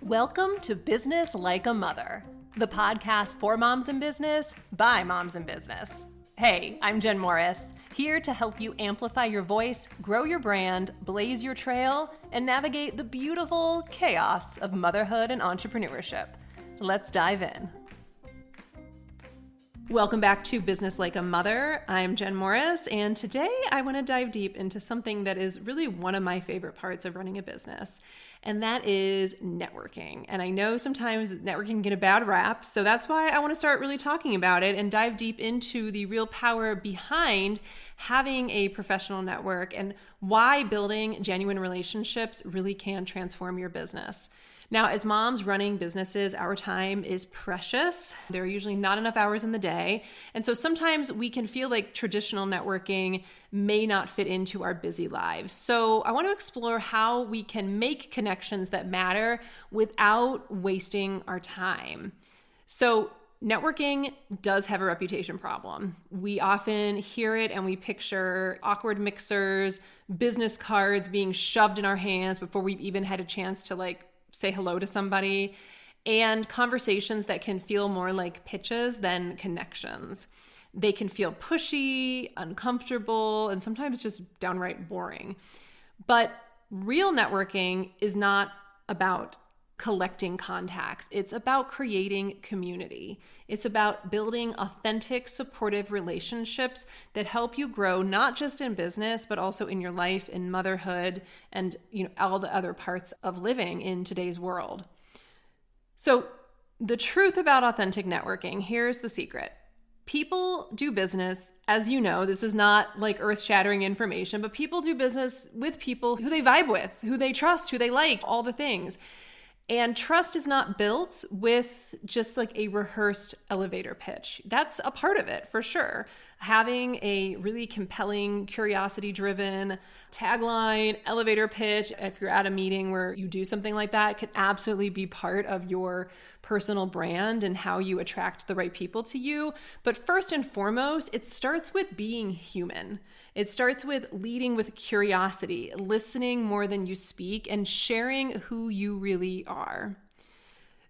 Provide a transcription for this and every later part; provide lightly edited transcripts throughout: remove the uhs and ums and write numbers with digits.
Welcome to Business Like a Mother, the podcast for moms in business by moms in business. Hey, I'm Jen Morris, here to help you amplify your voice, grow your brand, blaze your trail, and navigate the beautiful chaos of motherhood and entrepreneurship. Let's dive in. Welcome back to Business Like a Mother. I'm Jen Morris, and today I want to dive deep into something that is really one of my favorite parts of running a business, and that is networking. And I know sometimes networking can get a bad rap, so that's why I want to start really talking about it and dive deep into the real power behind having a professional network and why building genuine relationships really can transform your business. Now, as moms running businesses, our time is precious. There are usually not enough hours in the day. And so sometimes we can feel like traditional networking may not fit into our busy lives. So I want to explore how we can make connections that matter without wasting our time. So networking does have a reputation problem. We often hear it and we picture awkward mixers, business cards being shoved in our hands before we've even had a chance to say hello to somebody, and conversations that can feel more like pitches than connections. They can feel pushy, uncomfortable, and sometimes just downright boring. But real networking is not about collecting contacts. It's about creating community. It's about building authentic, supportive relationships that help you grow, not just in business, but also in your life, in motherhood, and all the other parts of living in today's world. So the truth about authentic networking, here's the secret. People do business, as you know, this is not like earth-shattering information, but people do business with people who they vibe with, who they trust, who they like, all the things. And trust is not built with just like a rehearsed elevator pitch. That's a part of it for sure. Having a really compelling, curiosity-driven tagline, elevator pitch, if you're at a meeting where you do something like that, can absolutely be part of your personal brand and how you attract the right people to you. But first and foremost, it starts with being human. It starts with leading with curiosity, listening more than you speak, and sharing who you really are.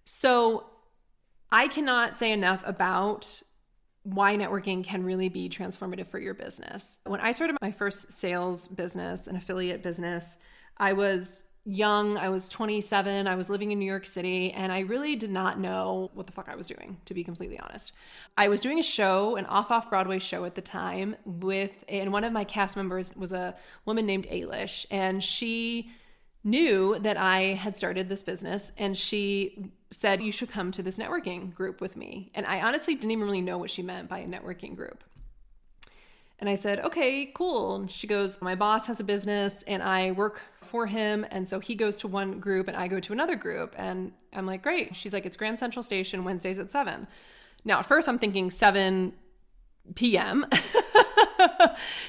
So I cannot say enough about why networking can really be transformative for your business. When I started my first sales business, an affiliate business, I was young, I was 27, I was living in New York City, and I really did not know what the fuck I was doing, to be completely honest. I was doing a show, an off-Broadway show at the time, and one of my cast members was a woman named Ailish, and she knew that I had started this business, and she said, you should come to this networking group with me. And I honestly didn't even really know what she meant by a networking group. And I said, okay, cool. And she goes, my boss has a business and I work for him. And so he goes to one group and I go to another group. And I'm like, great. She's like, it's Grand Central Station, Wednesdays at 7. Now, at first I'm thinking 7 p.m.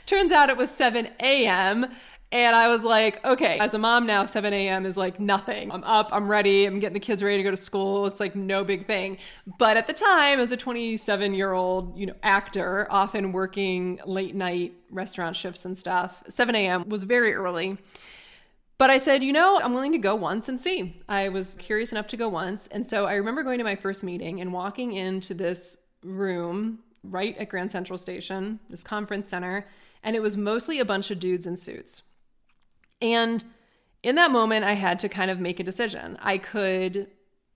Turns out it was 7 a.m. And I was like, okay, as a mom now, 7 a.m. is like nothing. I'm up, I'm ready, I'm getting the kids ready to go to school. It's like no big thing. But at the time, as a 27-year-old, actor, often working late night restaurant shifts and stuff, 7 a.m. was very early. But I said, I'm willing to go once and see. I was curious enough to go once. And so I remember going to my first meeting and walking into this room right at Grand Central Station, this conference center, and it was mostly a bunch of dudes in suits. And in that moment, I had to kind of make a decision. I could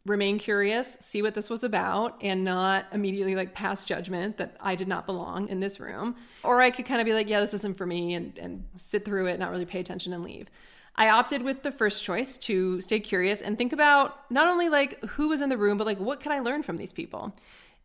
remain curious, see what this was about, and not immediately pass judgment that I did not belong in this room. Or I could kind of be like, yeah, this isn't for me, and sit through it, not really pay attention and leave. I opted with the first choice to stay curious and think about not only who was in the room, but what can I learn from these people?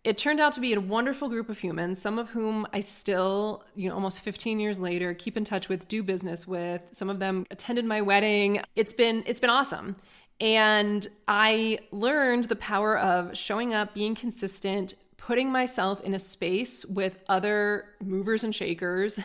It turned out to be a wonderful group of humans, some of whom I still, almost 15 years later, keep in touch with, do business with. Some of them attended my wedding. It's been awesome. And I learned the power of showing up, being consistent, putting myself in a space with other movers and shakers,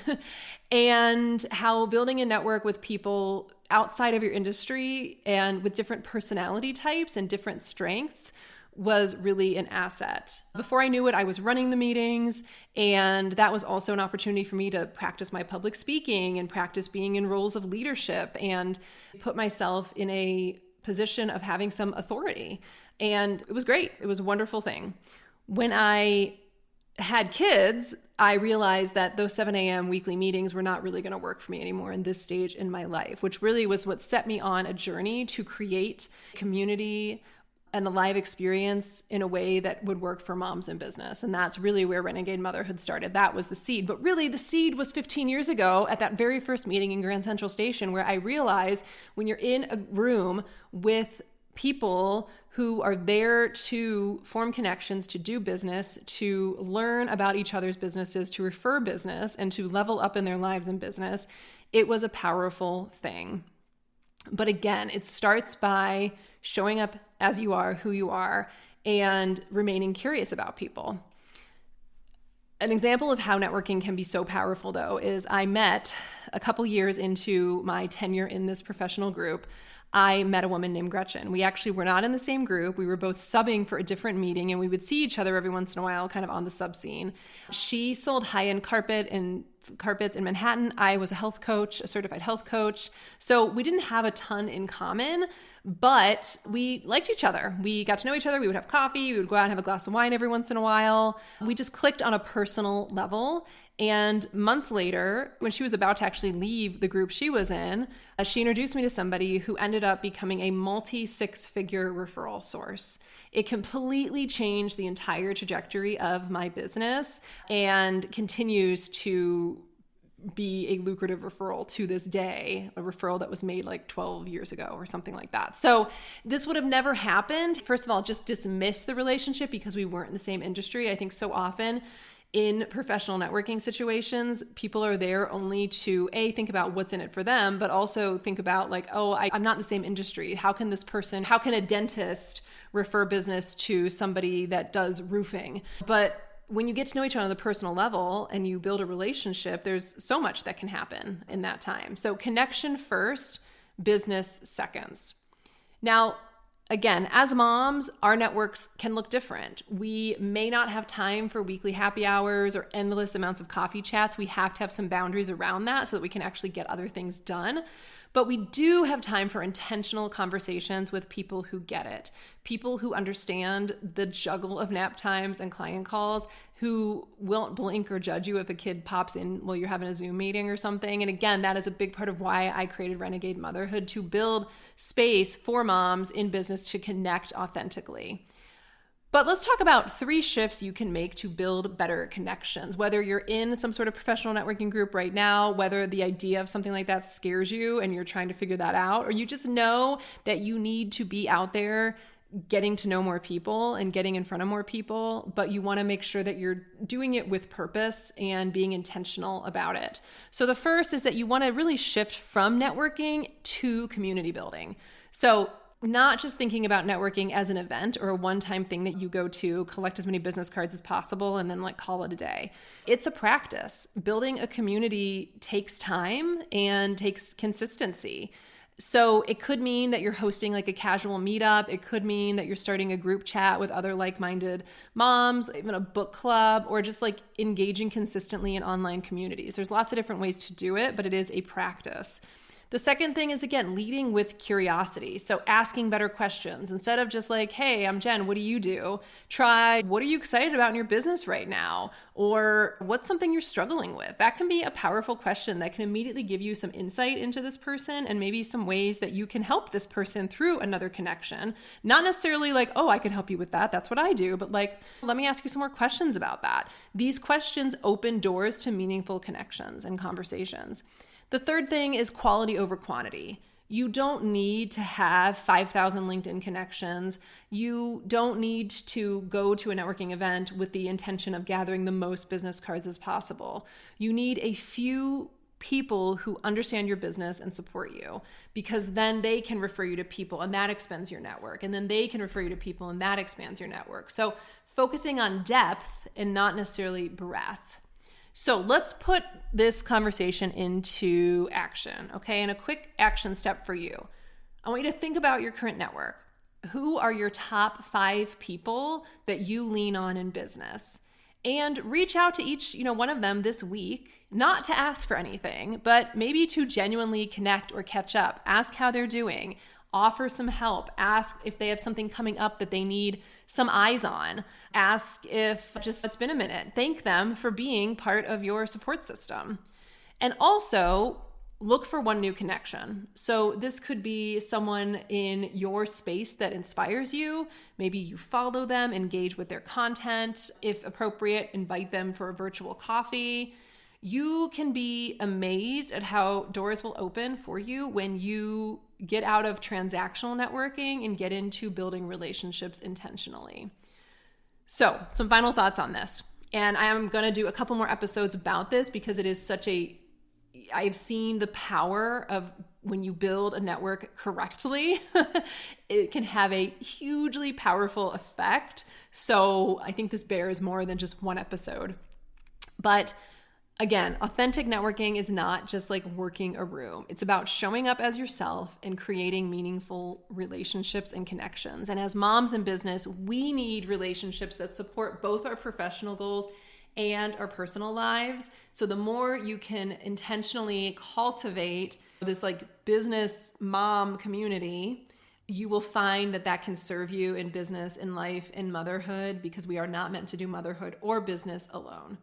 and how building a network with people outside of your industry and with different personality types and different strengths was really an asset. Before I knew it, I was running the meetings, and that was also an opportunity for me to practice my public speaking and practice being in roles of leadership and put myself in a position of having some authority. And it was great. It was a wonderful thing. When I had kids, I realized that those 7 a.m. weekly meetings were not really going to work for me anymore in this stage in my life, which really was what set me on a journey to create community and a live experience in a way that would work for moms in business. And that's really where Renegade Motherhood started. That was the seed. But really, the seed was 15 years ago at that very first meeting in Grand Central Station, where I realized when you're in a room with people who are there to form connections, to do business, to learn about each other's businesses, to refer business, and to level up in their lives in business, it was a powerful thing. But again, it starts by showing up as you are, who you are, and remaining curious about people. An example of how networking can be so powerful, though, is I met a couple years into my tenure in this professional group. I met a woman named Gretchen. We actually were not in the same group. We were both subbing for a different meeting, and we would see each other every once in a while, kind of on the sub scene. She sold high-end carpets in Manhattan. I was a health coach, a certified health coach. So we didn't have a ton in common, but we liked each other. We got to know each other. We would have coffee. We would go out and have a glass of wine every once in a while. We just clicked on a personal level. And months later, when she was about to actually leave the group she was in, she introduced me to somebody who ended up becoming a multi-six-figure referral source. It completely changed the entire trajectory of my business and continues to be a lucrative referral to this day, a referral that was made like 12 years ago or something like that. So this would have never happened. First of all, just dismiss the relationship because we weren't in the same industry. I think so often in professional networking situations, people are there only to think about what's in it for them, but also think about like, I'm not in the same industry. How can a dentist refer business to somebody that does roofing? But when you get to know each other on the personal level and you build a relationship, there's so much that can happen in that time. So connection first, business seconds. Now, again, as moms, our networks can look different. We may not have time for weekly happy hours or endless amounts of coffee chats. We have to have some boundaries around that so that we can actually get other things done. But we do have time for intentional conversations with people who get it, people who understand the juggle of nap times and client calls, who won't blink or judge you if a kid pops in while you're having a Zoom meeting or something. And again, that is a big part of why I created Renegade Motherhood, to build space for moms in business to connect authentically. But let's talk about 3 shifts you can make to build better connections. Whether you're in some sort of professional networking group right now, whether the idea of something like that scares you and you're trying to figure that out, or you just know that you need to be out there getting to know more people and getting in front of more people, but you want to make sure that you're doing it with purpose and being intentional about it. So the first is that you want to really shift from networking to community building. So not just thinking about networking as an event or a one-time thing that you go to, collect as many business cards as possible, and then call it a day. It's a practice. Building a community takes time and takes consistency. So it could mean that you're hosting a casual meetup. It could mean that you're starting a group chat with other like-minded moms, even a book club, or just engaging consistently in online communities. There's lots of different ways to do it, but it is a practice. The second thing is, again, leading with curiosity. So asking better questions. Instead of just hey, I'm Jen, what do you do? Try, what are you excited about in your business right now? Or what's something you're struggling with? That can be a powerful question that can immediately give you some insight into this person and maybe some ways that you can help this person through another connection. Not necessarily I can help you with that. That's what I do. But let me ask you some more questions about that. These questions open doors to meaningful connections and conversations. The third thing is quality over quantity. You don't need to have 5,000 LinkedIn connections. You don't need to go to a networking event with the intention of gathering the most business cards as possible. You need a few people who understand your business and support you, because then they can refer you to people and that expands your network. And then they can refer you to people and that expands your network. So focusing on depth and not necessarily breadth. So let's put this conversation into action, okay? And a quick action step for you. I want you to think about your current network. Who are your top 5 people that you lean on in business? And reach out to each, one of them this week, not to ask for anything, but maybe to genuinely connect or catch up. Ask how they're doing. Offer some help. Ask if they have something coming up that they need some eyes on. Ask if just it's been a minute. Thank them for being part of your support system. And also, look for one new connection. So this could be someone in your space that inspires you. Maybe you follow them, engage with their content. If appropriate, invite them for a virtual coffee. You can be amazed at how doors will open for you when you get out of transactional networking and get into building relationships intentionally. So, some final thoughts on this. And I am going to do a couple more episodes about this because it is I've seen the power of when you build a network correctly, it can have a hugely powerful effect. So I think this bears more than just one episode. But again, authentic networking is not just like working a room. It's about showing up as yourself and creating meaningful relationships and connections. And as moms in business, we need relationships that support both our professional goals and our personal lives. So the more you can intentionally cultivate this like business mom community, you will find that can serve you in business, in life, in motherhood, because we are not meant to do motherhood or business alone.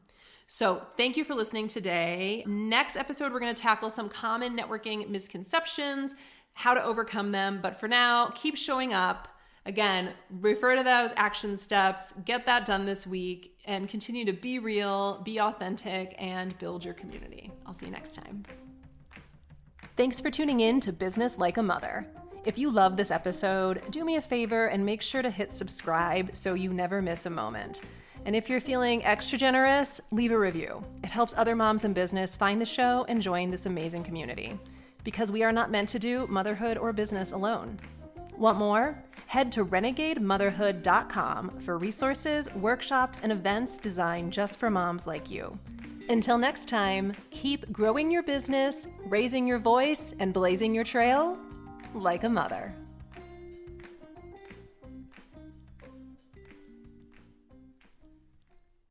So thank you for listening today. Next episode, we're going to tackle some common networking misconceptions, how to overcome them. But for now, keep showing up. Again, refer to those action steps, get that done this week, and continue to be real, be authentic, and build your community. I'll see you next time. Thanks for tuning in to Business Like a Mother. If you love this episode, do me a favor and make sure to hit subscribe so you never miss a moment. And if you're feeling extra generous, leave a review. It helps other moms in business find the show and join this amazing community. Because we are not meant to do motherhood or business alone. Want more? Head to renegademotherhood.com for resources, workshops, and events designed just for moms like you. Until next time, keep growing your business, raising your voice, and blazing your trail like a mother.